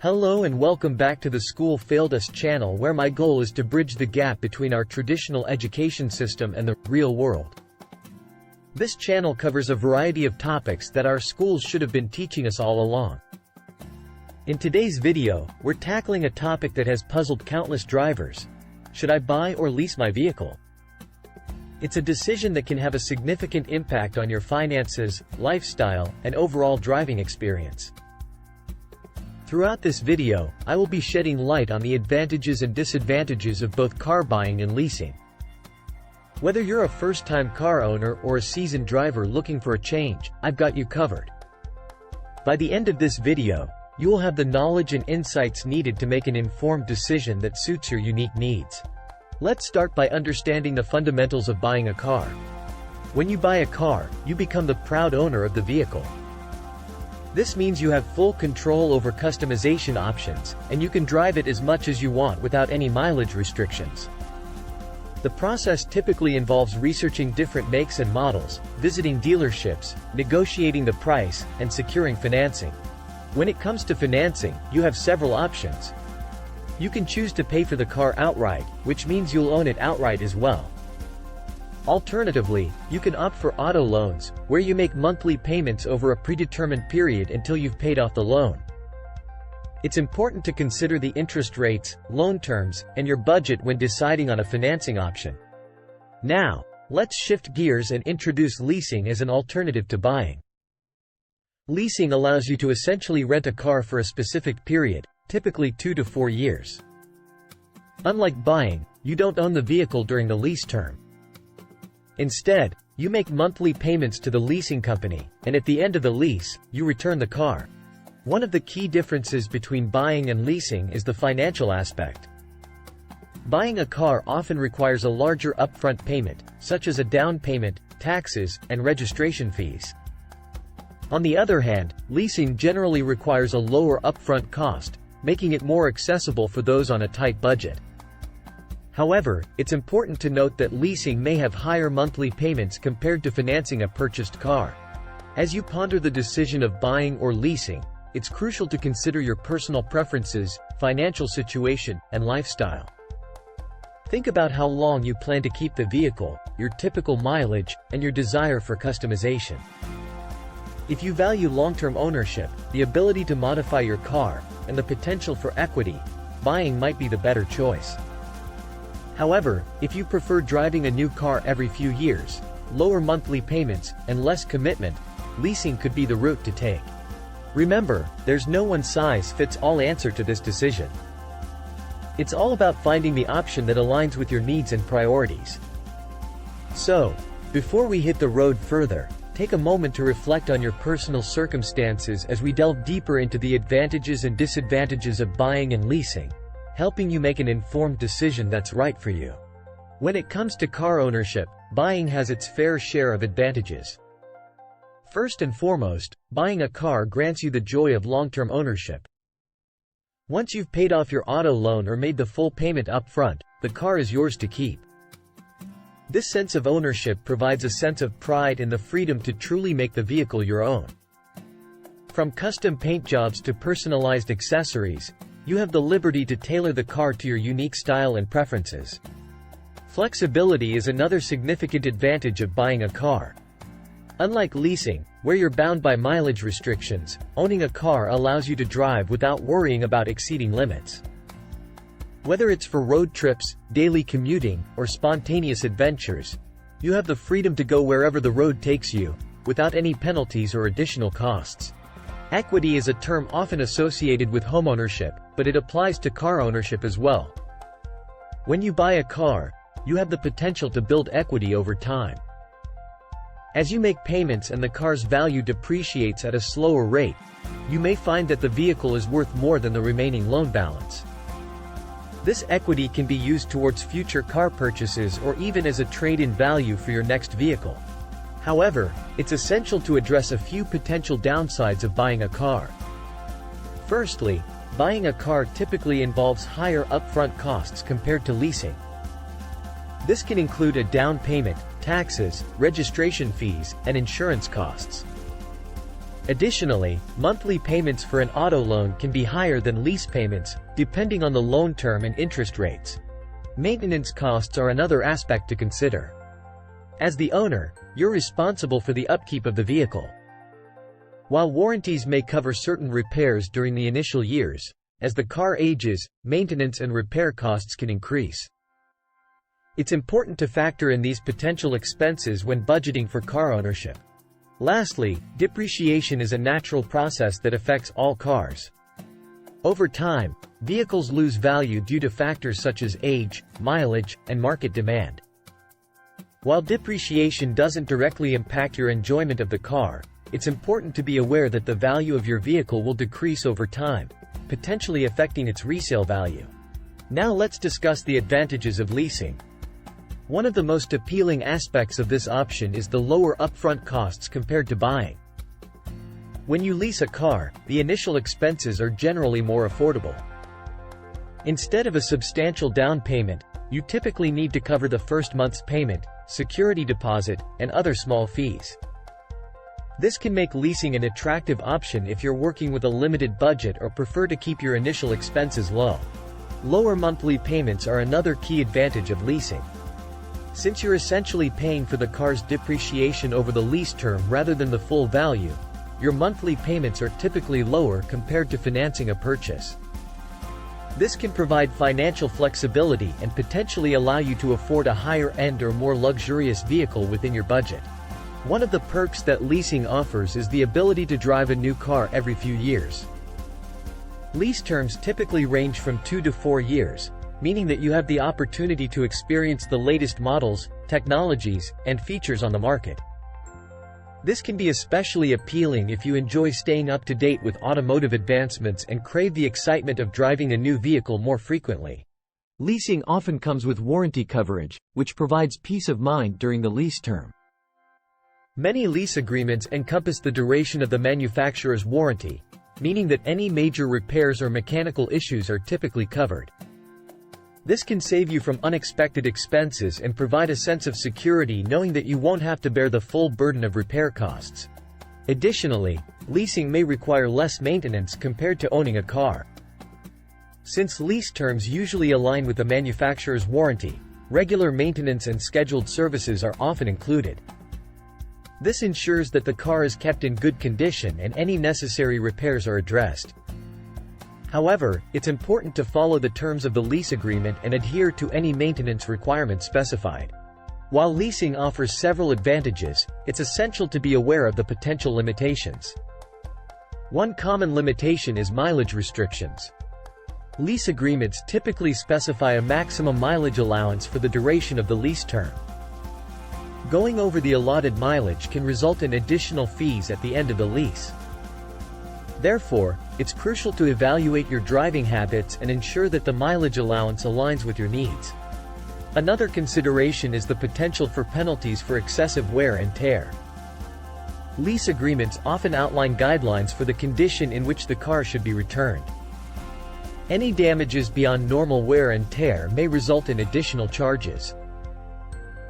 Hello and welcome back to the School Failed Us channel, where my goal is to bridge the gap between our traditional education system and the real world. This channel covers a variety of topics that our schools should have been teaching us all along. In today's video, we're tackling a topic that has puzzled countless drivers. Should I buy or lease my vehicle? It's a decision that can have a significant impact on your finances, lifestyle, and overall driving experience. Throughout this video, I will be shedding light on the advantages and disadvantages of both car buying and leasing. Whether you're a first-time car owner or a seasoned driver looking for a change, I've got you covered. By the end of this video, you will have the knowledge and insights needed to make an informed decision that suits your unique needs. Let's start by understanding the fundamentals of buying a car. When you buy a car, you become the proud owner of the vehicle. This means you have full control over customization options, and you can drive it as much as you want without any mileage restrictions. The process typically involves researching different makes and models, visiting dealerships, negotiating the price, and securing financing. When it comes to financing, you have several options. You can choose to pay for the car outright, which means you'll own it outright as well. Alternatively, you can opt for auto loans, where you make monthly payments over a predetermined period until you've paid off the loan. It's important to consider the interest rates, loan terms, and your budget when deciding on a financing option. Now, let's shift gears and introduce leasing as an alternative to buying. Leasing allows you to essentially rent a car for a specific period, typically 2 to 4 years. Unlike buying, you don't own the vehicle during the lease term. Instead, you make monthly payments to the leasing company, and at the end of the lease, you return the car. One of the key differences between buying and leasing is the financial aspect. Buying a car often requires a larger upfront payment, such as a down payment, taxes, and registration fees. On the other hand, leasing generally requires a lower upfront cost, making it more accessible for those on a tight budget. However, it's important to note that leasing may have higher monthly payments compared to financing a purchased car. As you ponder the decision of buying or leasing, it's crucial to consider your personal preferences, financial situation, and lifestyle. Think about how long you plan to keep the vehicle, your typical mileage, and your desire for customization. If you value long-term ownership, the ability to modify your car, and the potential for equity, buying might be the better choice. However, if you prefer driving a new car every few years, lower monthly payments, and less commitment, leasing could be the route to take. Remember, there's no one-size-fits-all answer to this decision. It's all about finding the option that aligns with your needs and priorities. So, before we hit the road further, take a moment to reflect on your personal circumstances as we delve deeper into the advantages and disadvantages of buying and leasing, helping you make an informed decision that's right for you. When it comes to car ownership, buying has its fair share of advantages. First and foremost, buying a car grants you the joy of long-term ownership. Once you've paid off your auto loan or made the full payment up front, the car is yours to keep. This sense of ownership provides a sense of pride and the freedom to truly make the vehicle your own. From custom paint jobs to personalized accessories, you have the liberty to tailor the car to your unique style and preferences. Flexibility is another significant advantage of buying a car. Unlike leasing, where you're bound by mileage restrictions, owning a car allows you to drive without worrying about exceeding limits. Whether it's for road trips, daily commuting, or spontaneous adventures, you have the freedom to go wherever the road takes you, without any penalties or additional costs. Equity is a term often associated with homeownership, but it applies to car ownership as well. When you buy a car, you have the potential to build equity over time. As you make payments and the car's value depreciates at a slower rate, you may find that the vehicle is worth more than the remaining loan balance. This equity can be used towards future car purchases or even as a trade-in value for your next vehicle. However, it's essential to address a few potential downsides of buying a car. Firstly, buying a car typically involves higher upfront costs compared to leasing. This can include a down payment, taxes, registration fees, and insurance costs. Additionally, monthly payments for an auto loan can be higher than lease payments, depending on the loan term and interest rates. Maintenance costs are another aspect to consider. As the owner, you're responsible for the upkeep of the vehicle. While warranties may cover certain repairs during the initial years, as the car ages, maintenance and repair costs can increase. It's important to factor in these potential expenses when budgeting for car ownership. Lastly, depreciation is a natural process that affects all cars. Over time, vehicles lose value due to factors such as age, mileage, and market demand. While depreciation doesn't directly impact your enjoyment of the car, it's important to be aware that the value of your vehicle will decrease over time, potentially affecting its resale value. Now let's discuss the advantages of leasing. One of the most appealing aspects of this option is the lower upfront costs compared to buying. When you lease a car, the initial expenses are generally more affordable. Instead of a substantial down payment, you typically need to cover the first month's payment, security deposit, and other small fees. This can make leasing an attractive option if you're working with a limited budget or prefer to keep your initial expenses low. Lower monthly payments are another key advantage of leasing. Since you're essentially paying for the car's depreciation over the lease term rather than the full value, your monthly payments are typically lower compared to financing a purchase. This can provide financial flexibility and potentially allow you to afford a higher-end or more luxurious vehicle within your budget. One of the perks that leasing offers is the ability to drive a new car every few years. Lease terms typically range from 2 to 4 years, meaning that you have the opportunity to experience the latest models, technologies, and features on the market. This can be especially appealing if you enjoy staying up to date with automotive advancements and crave the excitement of driving a new vehicle more frequently. Leasing often comes with warranty coverage, which provides peace of mind during the lease term. Many lease agreements encompass the duration of the manufacturer's warranty, meaning that any major repairs or mechanical issues are typically covered. This can save you from unexpected expenses and provide a sense of security knowing that you won't have to bear the full burden of repair costs. Additionally, leasing may require less maintenance compared to owning a car. Since lease terms usually align with the manufacturer's warranty, regular maintenance and scheduled services are often included. This ensures that the car is kept in good condition and any necessary repairs are addressed. However, it's important to follow the terms of the lease agreement and adhere to any maintenance requirements specified. While leasing offers several advantages, it's essential to be aware of the potential limitations. One common limitation is mileage restrictions. Lease agreements typically specify a maximum mileage allowance for the duration of the lease term. Going over the allotted mileage can result in additional fees at the end of the lease. Therefore, it's crucial to evaluate your driving habits and ensure that the mileage allowance aligns with your needs. Another consideration is the potential for penalties for excessive wear and tear. Lease agreements often outline guidelines for the condition in which the car should be returned. Any damages beyond normal wear and tear may result in additional charges.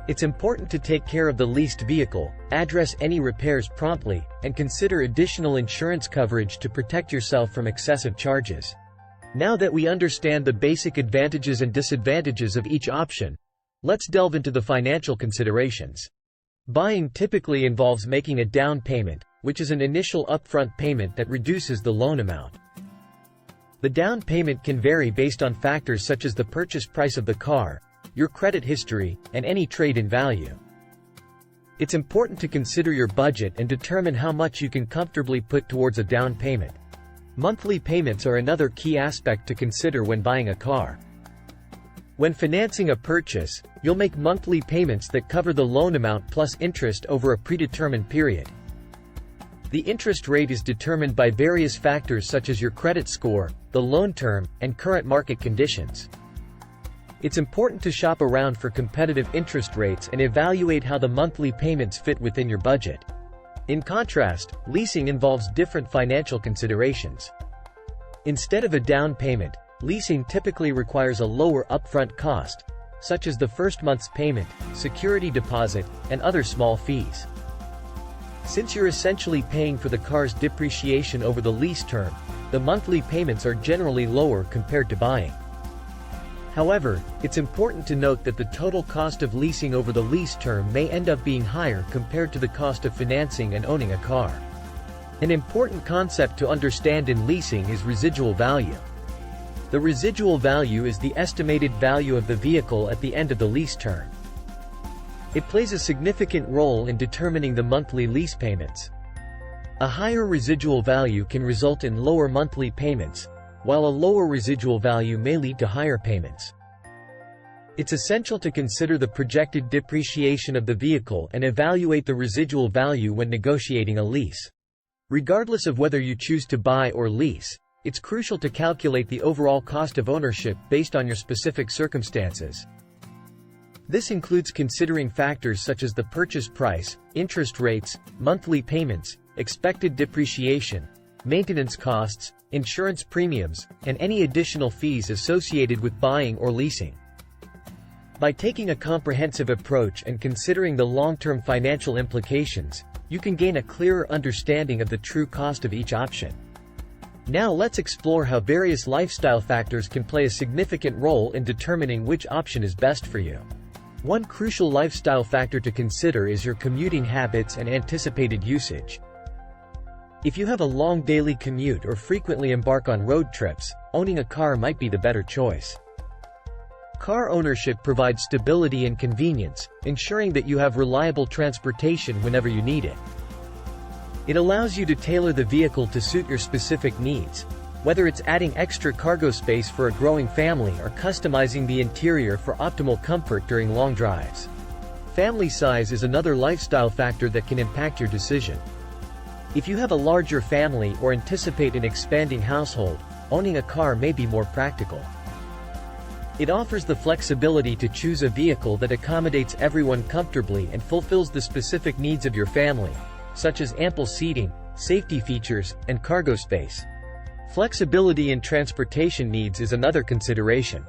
It's important to take care of the leased vehicle, address any repairs promptly, and consider additional insurance coverage to protect yourself from excessive charges. Now that we understand the basic advantages and disadvantages of each option, let's delve into the financial considerations. Buying typically involves making a down payment, which is an initial upfront payment that reduces the loan amount. The down payment can vary based on factors such as the purchase price of the car, your credit history, and any trade-in value. It's important to consider your budget and determine how much you can comfortably put towards a down payment. Monthly payments are another key aspect to consider when buying a car. When financing a purchase, you'll make monthly payments that cover the loan amount plus interest over a predetermined period. The interest rate is determined by various factors such as your credit score, the loan term, and current market conditions. It's important to shop around for competitive interest rates and evaluate how the monthly payments fit within your budget. In contrast, leasing involves different financial considerations. Instead of a down payment, leasing typically requires a lower upfront cost, such as the first month's payment, security deposit, and other small fees. Since you're essentially paying for the car's depreciation over the lease term, the monthly payments are generally lower compared to buying. However, it's important to note that the total cost of leasing over the lease term may end up being higher compared to the cost of financing and owning a car. An important concept to understand in leasing is residual value. The residual value is the estimated value of the vehicle at the end of the lease term. It plays a significant role in determining the monthly lease payments. A higher residual value can result in lower monthly payments, while a lower residual value may lead to higher payments. It's essential to consider the projected depreciation of the vehicle and evaluate the residual value when negotiating a lease. Regardless of whether you choose to buy or lease, it's crucial to calculate the overall cost of ownership based on your specific circumstances. This includes considering factors such as the purchase price, interest rates, monthly payments, expected depreciation, maintenance costs, insurance premiums, and any additional fees associated with buying or leasing. By taking a comprehensive approach and considering the long-term financial implications, you can gain a clearer understanding of the true cost of each option. Now let's explore how various lifestyle factors can play a significant role in determining which option is best for you. One crucial lifestyle factor to consider is your commuting habits and anticipated usage. If you have a long daily commute or frequently embark on road trips, owning a car might be the better choice. Car ownership provides stability and convenience, ensuring that you have reliable transportation whenever you need it. It allows you to tailor the vehicle to suit your specific needs, whether it's adding extra cargo space for a growing family or customizing the interior for optimal comfort during long drives. Family size is another lifestyle factor that can impact your decision. If you have a larger family or anticipate an expanding household, owning a car may be more practical. It offers the flexibility to choose a vehicle that accommodates everyone comfortably and fulfills the specific needs of your family, such as ample seating, safety features, and cargo space. Flexibility in transportation needs is another consideration.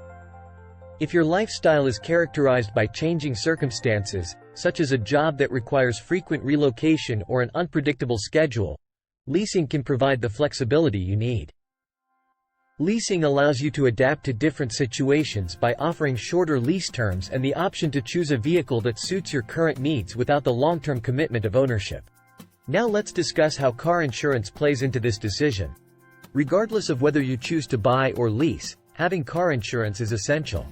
If your lifestyle is characterized by changing circumstances, such as a job that requires frequent relocation or an unpredictable schedule, leasing can provide the flexibility you need. Leasing allows you to adapt to different situations by offering shorter lease terms and the option to choose a vehicle that suits your current needs without the long-term commitment of ownership. Now let's discuss how car insurance plays into this decision. Regardless of whether you choose to buy or lease, having car insurance is essential.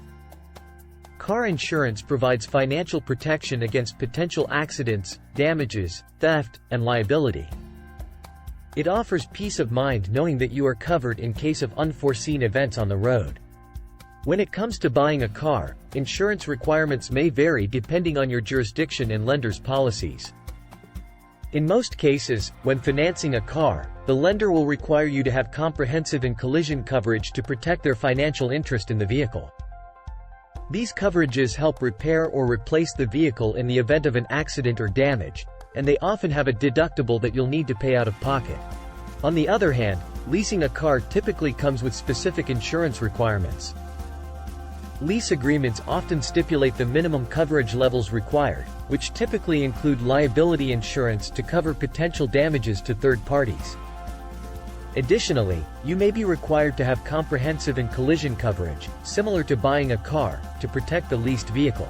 Car insurance provides financial protection against potential accidents, damages, theft, and liability. It offers peace of mind knowing that you are covered in case of unforeseen events on the road. When it comes to buying a car, insurance requirements may vary depending on your jurisdiction and lender's policies. In most cases, when financing a car, the lender will require you to have comprehensive and collision coverage to protect their financial interest in the vehicle. These coverages help repair or replace the vehicle in the event of an accident or damage, and they often have a deductible that you'll need to pay out of pocket. On the other hand, leasing a car typically comes with specific insurance requirements. Lease agreements often stipulate the minimum coverage levels required, which typically include liability insurance to cover potential damages to third parties. Additionally, you may be required to have comprehensive and collision coverage, similar to buying a car, to protect the leased vehicle.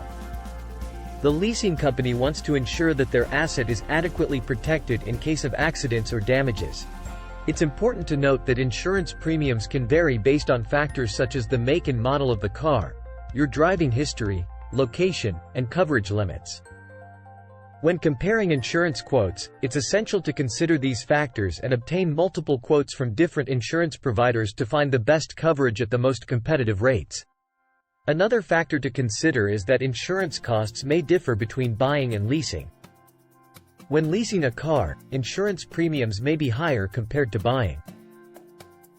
The leasing company wants to ensure that their asset is adequately protected in case of accidents or damages. It's important to note that insurance premiums can vary based on factors such as the make and model of the car, your driving history, location, and coverage limits. When comparing insurance quotes, it's essential to consider these factors and obtain multiple quotes from different insurance providers to find the best coverage at the most competitive rates. Another factor to consider is that insurance costs may differ between buying and leasing. When leasing a car, insurance premiums may be higher compared to buying.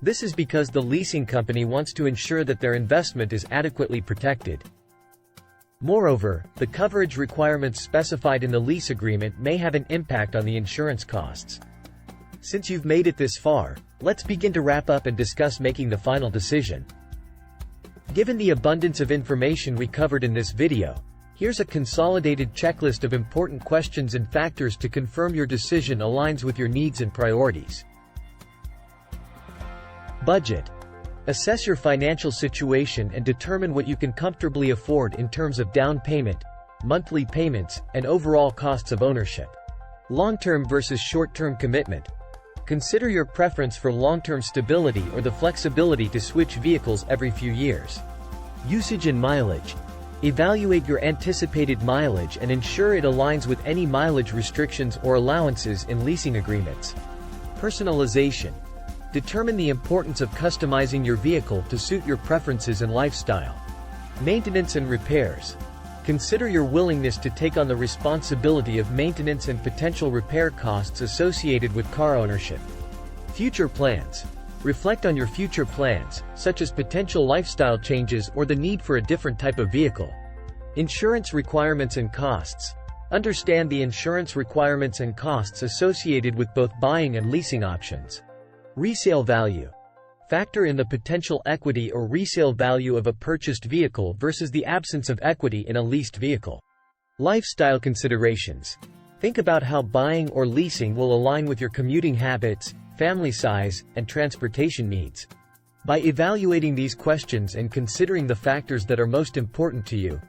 This is because the leasing company wants to ensure that their investment is adequately protected. Moreover, the coverage requirements specified in the lease agreement may have an impact on the insurance costs. Since you've made it this far, let's begin to wrap up and discuss making the final decision. Given the abundance of information we covered in this video, Here's a consolidated checklist of important questions and factors to confirm your decision aligns with your needs and priorities. Budget. Assess your financial situation and determine what you can comfortably afford in terms of down payment, monthly payments, and overall costs of ownership. Long-term versus short-term commitment. Consider your preference for long-term stability or the flexibility to switch vehicles every few years. Usage and mileage. Evaluate your anticipated mileage and ensure it aligns with any mileage restrictions or allowances in leasing agreements. Personalization. Determine the importance of customizing your vehicle to suit your preferences and lifestyle. Maintenance and repairs. Consider your willingness to take on the responsibility of maintenance and potential repair costs associated with car ownership. Future plans. Reflect on your future plans, such as potential lifestyle changes or the need for a different type of vehicle. Insurance requirements and costs. Understand the insurance requirements and costs associated with both buying and leasing options. Resale value. Factor in the potential equity or resale value of a purchased vehicle versus the absence of equity in a leased vehicle. Lifestyle considerations. Think about how buying or leasing will align with your commuting habits, family size, and transportation needs. By evaluating these questions and considering the factors that are most important to you,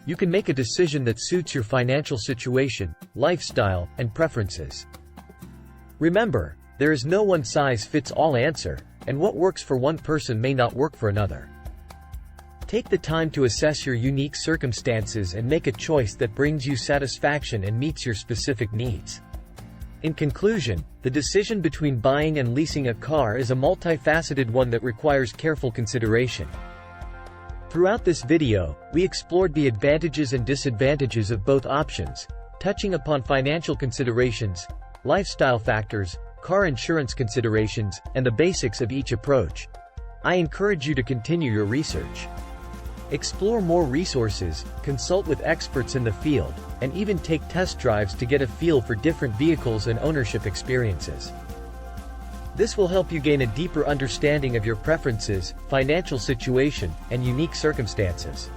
you can make a decision that suits your financial situation, lifestyle, and preferences. Remember, there is no one-size-fits-all answer, and what works for one person may not work for another. Take the time to assess your unique circumstances and make a choice that brings you satisfaction and meets your specific needs. In conclusion, the decision between buying and leasing a car is a multifaceted one that requires careful consideration. Throughout this video, we explored the advantages and disadvantages of both options, touching upon financial considerations, lifestyle factors, car insurance considerations, and the basics of each approach. I encourage you to continue your research. Explore more resources, consult with experts in the field, and even take test drives to get a feel for different vehicles and ownership experiences. This will help you gain a deeper understanding of your preferences, financial situation, and unique circumstances.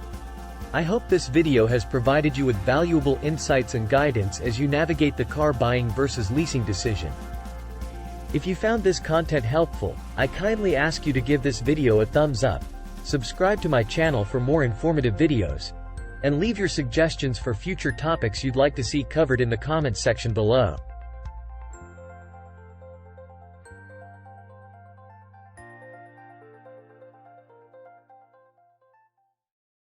I hope this video has provided you with valuable insights and guidance as you navigate the car buying versus leasing decision. If you found this content helpful, I kindly ask you to give this video a thumbs up, subscribe to my channel for more informative videos, and leave your suggestions for future topics you'd like to see covered in the comments section below.